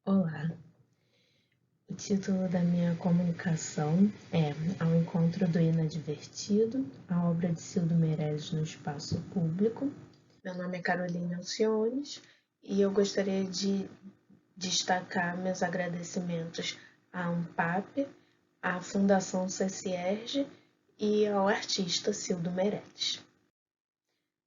Olá, o título da minha comunicação é Ao Encontro do Inadvertido, a obra de Cildo Meirelles no Espaço Público. Meu nome é Carolina Alciones e eu gostaria de destacar meus agradecimentos à ANPAP, à Fundação CCERJ e ao artista Cildo Meirelles.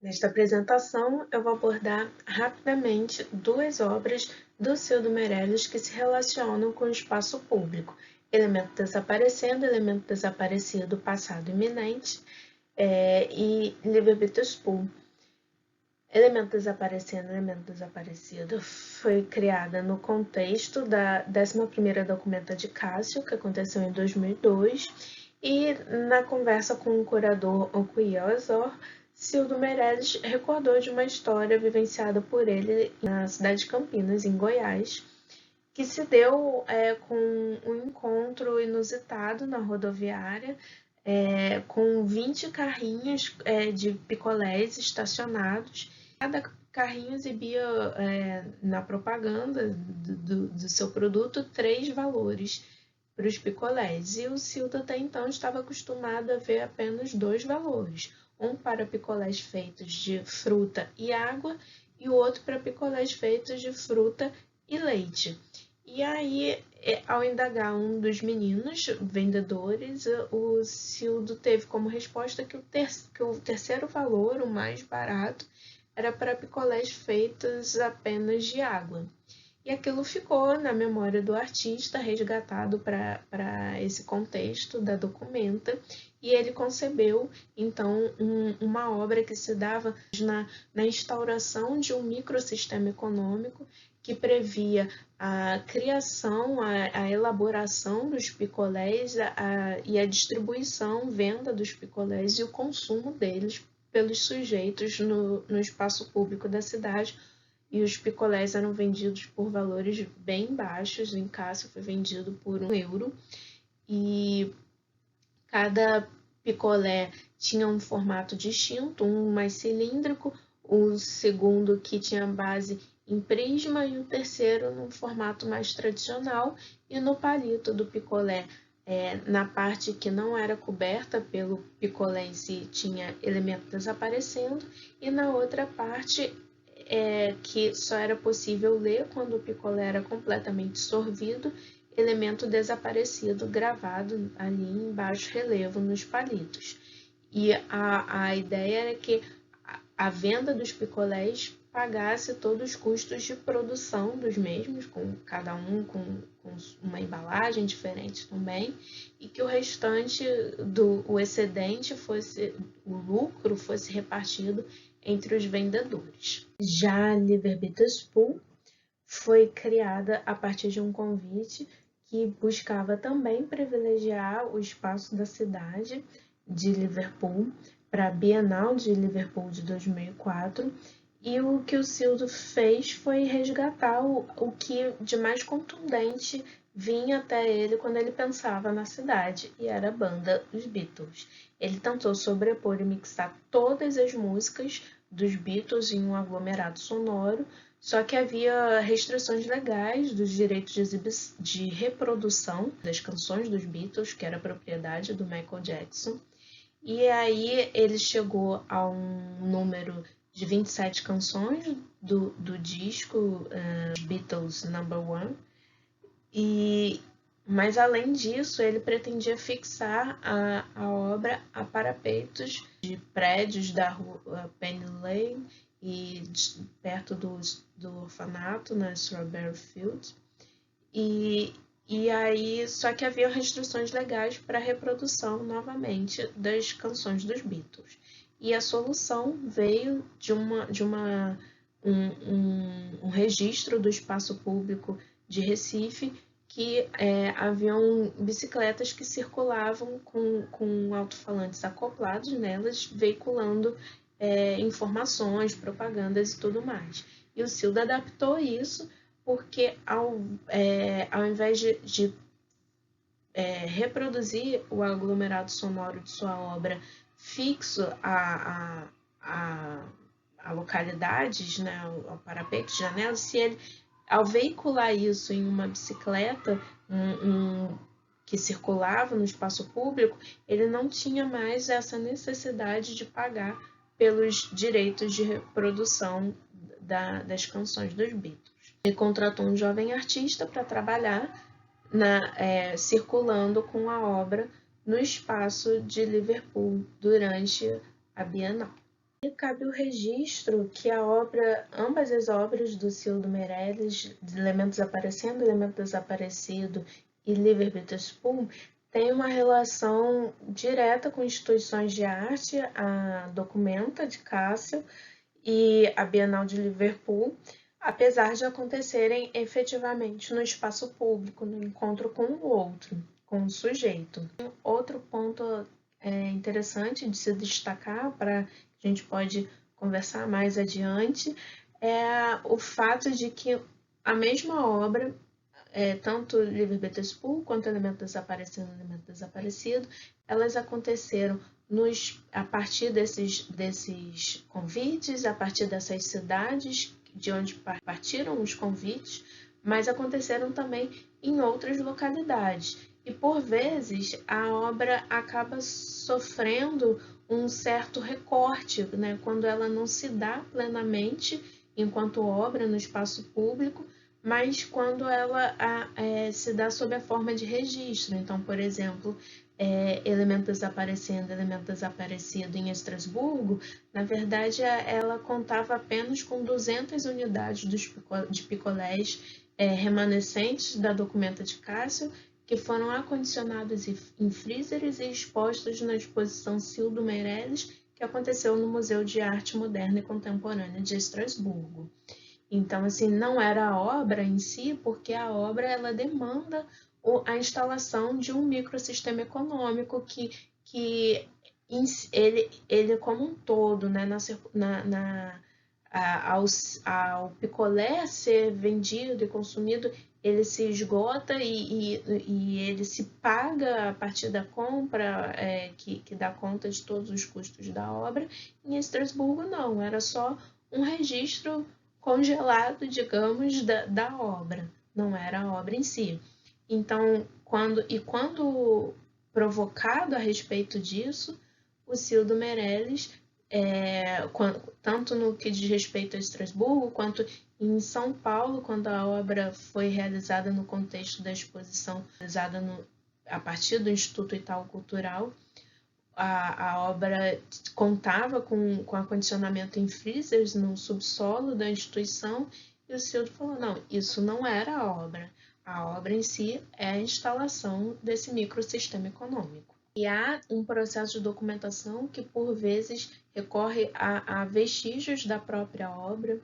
Nesta apresentação, eu vou abordar rapidamente duas obras do Cildo Meirelles que se relacionam com o espaço público: Elemento Desaparecendo, Elemento Desaparecido, Passado Iminente e Livre-Arbítrio Pool. Elemento Desaparecido foi criada no contexto da 11ª Documenta de Cássio, que aconteceu em 2002, e na conversa com o curador Okwui Ozor, Cildo Meirelles recordou de uma história vivenciada por ele na cidade de Campinas, em Goiás, que se deu com um encontro inusitado na rodoviária, com 20 carrinhos de picolés estacionados. Cada carrinho exibia na propaganda do seu produto 3 valores para os picolés, e o Cildo até então estava acostumado a ver apenas 2 valores, um para picolés feitos de fruta e água e o outro para picolés feitos de fruta e leite. E aí, ao indagar um dos meninos vendedores, o Cildo teve como resposta que o terceiro valor, o mais barato, era para picolés feitos apenas de água. E aquilo ficou na memória do artista, resgatado para esse contexto da documenta, e ele concebeu, então, uma obra que se dava na instauração de um microsistema econômico que previa a criação, a elaboração dos picolés e a distribuição, venda dos picolés e o consumo deles pelos sujeitos no espaço público da cidade. E os picolés eram vendidos por valores bem baixos. O em Cássio foi vendido por €1 e cada picolé tinha um formato distinto, um mais cilíndrico, o segundo que tinha base em prisma e o terceiro num formato mais tradicional. E no palito do picolé, na parte que não era coberta pelo picolé em si, tinha Elemento Desaparecendo, e na outra parte, que só era possível ler quando o picolé era completamente sorvido, Elemento Desaparecido gravado ali em baixo relevo nos palitos. E a ideia era que a venda dos picolés pagasse todos os custos de produção dos mesmos, com cada um com uma embalagem diferente também, e que o restante o excedente o lucro fosse repartido entre os vendedores. Já a Livre-Arbítrio Pool foi criada a partir de um convite que buscava também privilegiar o espaço da cidade de Liverpool para a Bienal de Liverpool de 2004, e o que o Cildo fez foi resgatar o que de mais contundente vinha até ele quando ele pensava na cidade, e era a banda Os Beatles. Ele tentou sobrepor e mixar todas as músicas dos Beatles em um aglomerado sonoro, só que havia restrições legais dos direitos de reprodução das canções dos Beatles, que era propriedade do Michael Jackson. E aí ele chegou a um número de 27 canções do disco Beatles #1. Mas além disso, ele pretendia fixar a obra a parapeitos de prédios da rua Penny Lane e perto do orfanato, na Strawberry Fields. E aí, só que havia restrições legais para a reprodução novamente das canções dos Beatles. E a solução veio de um registro do espaço público de Recife, que haviam bicicletas que circulavam com alto-falantes acoplados nelas, veiculando informações, propagandas e tudo mais. E o Cildo adaptou isso porque, ao invés de reproduzir o aglomerado sonoro de sua obra fixo a localidades, né, ao parapeito de janelas, se ele ao veicular isso em uma bicicleta que circulava no espaço público, ele não tinha mais essa necessidade de pagar pelos direitos de reprodução das canções dos Beatles. Ele contratou um jovem artista para trabalhar circulando com a obra no espaço de Liverpool durante a Bienal. E cabe o registro que ambas as obras do Cildo Meirelles, Elementos Aparecendo, Elemento Desaparecido e Liver Witherspoon, têm uma relação direta com instituições de arte, a Documenta de Cássio e a Bienal de Liverpool, apesar de acontecerem efetivamente no espaço público, no encontro com o outro, com o sujeito. Outro ponto interessante de se destacar, para que a gente pode conversar mais adiante, é o fato de que a mesma obra, tanto Liver Witherspoon quanto Elemento Desaparecendo e Elemento Desaparecido, elas aconteceram a partir desses convites, a partir dessas cidades de onde partiram os convites, mas aconteceram também em outras localidades. E, por vezes, a obra acaba sofrendo um certo recorte, né, quando ela não se dá plenamente enquanto obra no espaço público, mas quando ela se dá sob a forma de registro. Então, por exemplo, Elemento Desaparecendo, Elemento Desaparecido em Estrasburgo, na verdade, ela contava apenas com 200 unidades de picolés remanescentes da Documenta de Cássio, que foram acondicionados em freezers e expostos na exposição Cildo Meirelles, que aconteceu no Museu de Arte Moderna e Contemporânea de Estrasburgo. Então, assim, não era a obra em si, porque a obra ela demanda a instalação de um microsistema econômico que ele como um todo, né, ao picolé ser vendido e consumido, ele se esgota e ele se paga a partir da compra, que dá conta de todos os custos da obra. Em Estrasburgo, não, era só um registro congelado, digamos, da obra, não era a obra em si. Então, quando provocado a respeito disso, o Cildo Meirelles, tanto no que diz respeito a Estrasburgo, quanto em São Paulo, quando a obra foi realizada no contexto da exposição realizada a partir do Instituto Itaú Cultural, a obra contava com acondicionamento em freezers no subsolo da instituição, e o Cildo falou, não, isso não era a obra em si é a instalação desse microsistema econômico. E há um processo de documentação que, por vezes, recorre a vestígios da própria obra,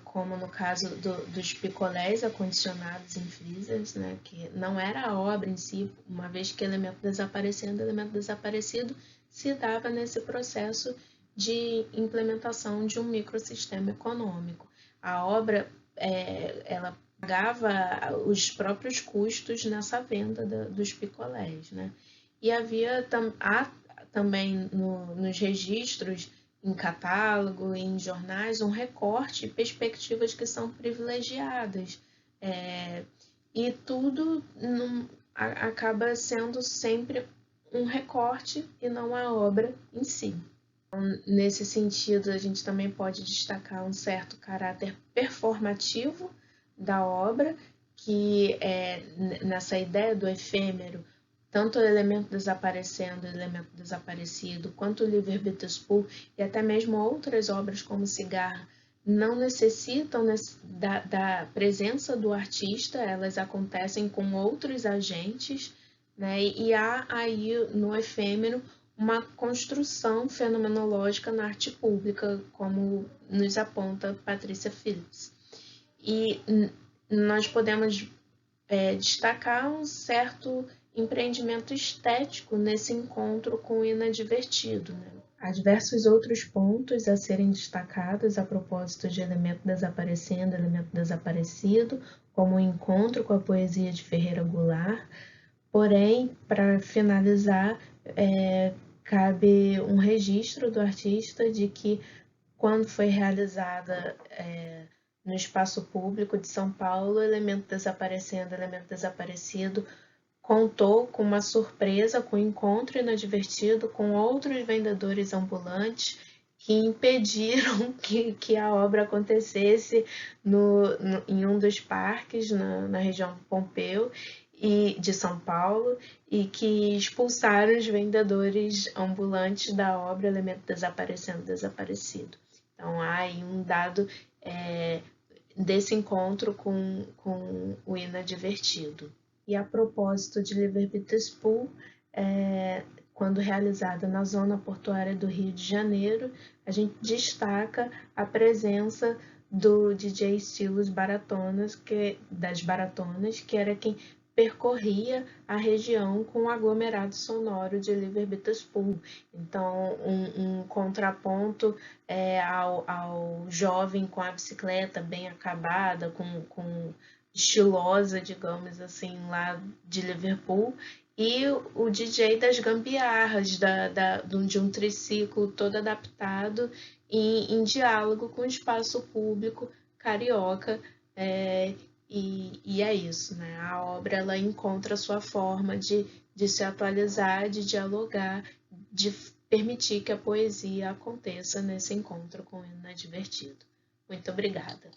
como no caso dos picolés acondicionados em freezers, né, que não era a obra em si, uma vez que Elemento Desaparecido se dava nesse processo de implementação de um microsistema econômico. A obra, ela pagava os próprios custos nessa venda dos picolés, né? E há também nos registros, em catálogo, em jornais, um recorte e perspectivas que são privilegiadas. E tudo acaba sendo sempre um recorte e não a obra em si. Então, nesse sentido, a gente também pode destacar um certo caráter performativo da obra, que nessa ideia do efêmero, tanto o Elemento Desaparecendo, o Elemento Desaparecido, quanto o Liver Witherspoon e até mesmo outras obras como Cigarra, não necessitam da presença do artista, elas acontecem com outros agentes, né? E há aí no efêmero uma construção fenomenológica na arte pública, como nos aponta Patrícia Phillips. E nós podemos destacar um certo empreendimento estético nesse encontro com o inadvertido, né? Há diversos outros pontos a serem destacados a propósito de Elemento Desaparecendo, Elemento Desaparecido, como o encontro com a poesia de Ferreira Goulart. Porém, para finalizar, cabe um registro do artista de que, quando foi realizada no espaço público de São Paulo, Elemento Desaparecendo, Elemento Desaparecido, contou com uma surpresa, com um encontro inadvertido com outros vendedores ambulantes que impediram que a obra acontecesse em um dos parques na região Pompeu de São Paulo, e que expulsaram os vendedores ambulantes da obra Elemento Desaparecendo, Desaparecido. Então, há aí um dado desse encontro com o inadvertido. E a propósito de Livre-Arbítrio Spool, quando realizada na zona portuária do Rio de Janeiro, a gente destaca a presença do DJ Silos Baratonas, das Baratonas, que era quem percorria a região com o aglomerado sonoro de Livre-Arbítrio Spool. Então, um contraponto ao jovem com a bicicleta bem acabada, com estilosa, digamos assim, lá de Liverpool, e o DJ das gambiarras, de um triciclo todo adaptado em diálogo com o espaço público carioca. E é isso, né? A obra ela encontra a sua forma de se atualizar, de dialogar, de permitir que a poesia aconteça nesse encontro com o inadvertido. Muito obrigada.